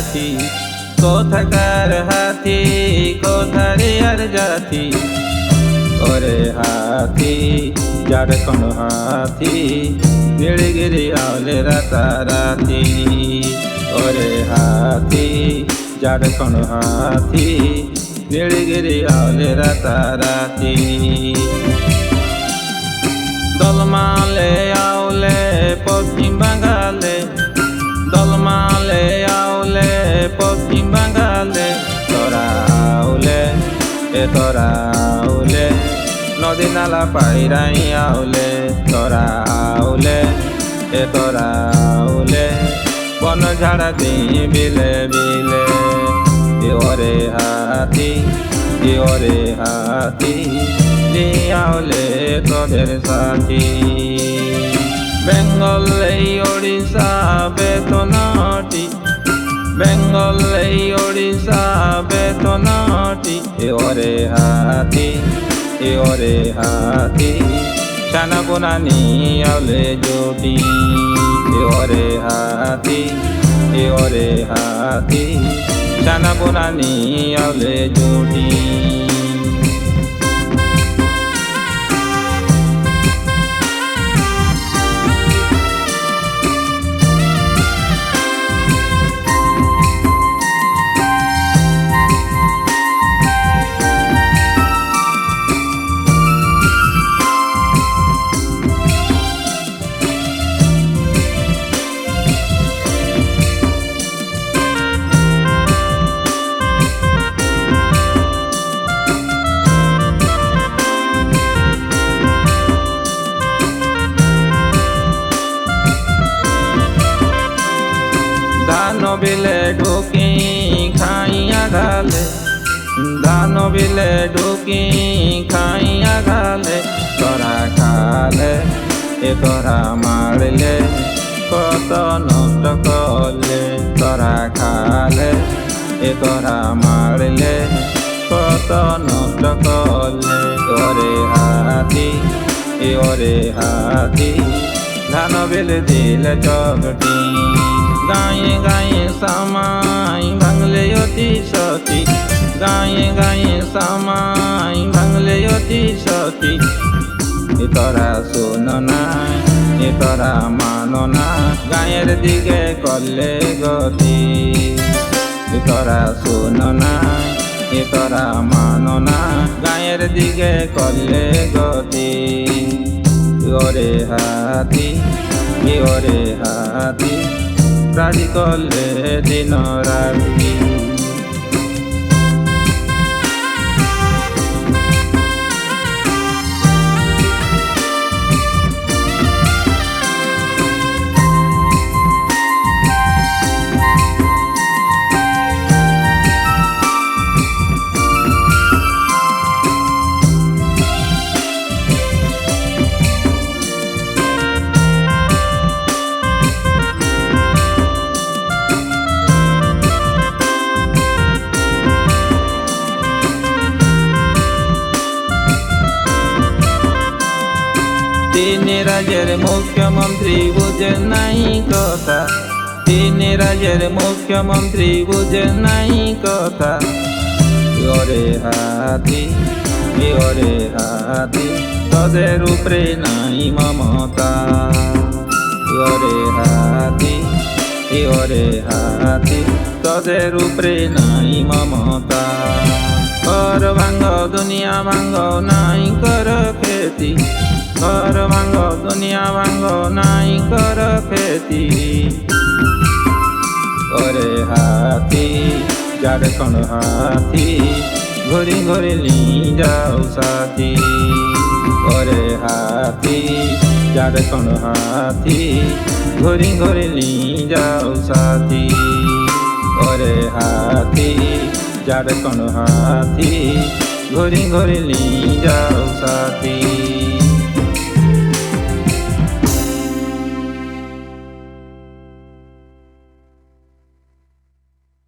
সাথী কোথাকার হাতি কোথারে আর জাতি ওরে হাতি ঝাড়খণ্ড হাতি নীলগিরি আউলে রাতারাতি ওরে হাতি ঝাড়খণ্ড হাতি নীলগিরি আউলে রাতারাতি দলমালে আউলে পশ্চিম বাঙ্গালে দলমালে আউলে পশ্চিম বাঙ্গালে তোরা আউলে তোরা আউলে নদী নালা পাইরাই আউলে তোরা আউলে তোরা আউলে বন ঝাড়া দিই বিলে বিলে ওরে হাতি ওরে হাতি আউলে তোদের সাথী বেঙ্গল এই ওড়িশা বেতনটি বেঙ্গল এই ওড়িশা বেতনটি ওরে হাতি ওরে হাতি ছানা বোনানি আউলে জুটি ওরে হাতি ওরে হাতি ছানা বোনানি আউলে জুটি বিলে ঢুকি খাইয়া গালে ধান বিলে ঢুকি খাইয়া গালে তোরা খালে তোরা মারলে কত নষ্ট করলে তোরা খালে তোরা মারলে কত নষ্ট করলে ওরে হাতি ওরে হাতি ধান বিলে দিলে চকটি গায়ে গায়ে সামাই ভাঙলে অতি সতী গায়ে গায়ে সামাই ভাঙলে অতি সতী তোরা শোনো না তোরা মানো না গায়ের দিকে করলে গতি তোরা শোনো না তোরা মানো না গায়ের দিকে করলে গতি ওরে হাতি ওরে হাতি রাজি করলে দিন রাতি তিন রাজ্যের মুখ্যমন্ত্রী বুঝে নাই কথা তিন রাজ্যের মুখ্যমন্ত্রী বুঝে নাই কথা ওরে হাতি ওরে হাতি তোদের উপরে নাই মমতা ওরে হাতি ওরে হাতি তোদের উপরে নাই মমতা ঘর ভাঙ্গ দুনিয়া ভাঙ্গ নাই কর খেতি ঘর ভাঙ্গ দুনিয়া ভাঙ্গ নাই কর খেতি ওরে হাতি ঝাড়খণ্ড হাতি ঘুরি ঘুরি লি যাও সাথী ওরে হাতি ঝাড়খণ্ড হাতি ঘুরি ঘুরি লি যাও সাথী ওরে হাতি ঝাড়খণ্ড হাতি ঘুরি ঘুরি লি যাও সাথী।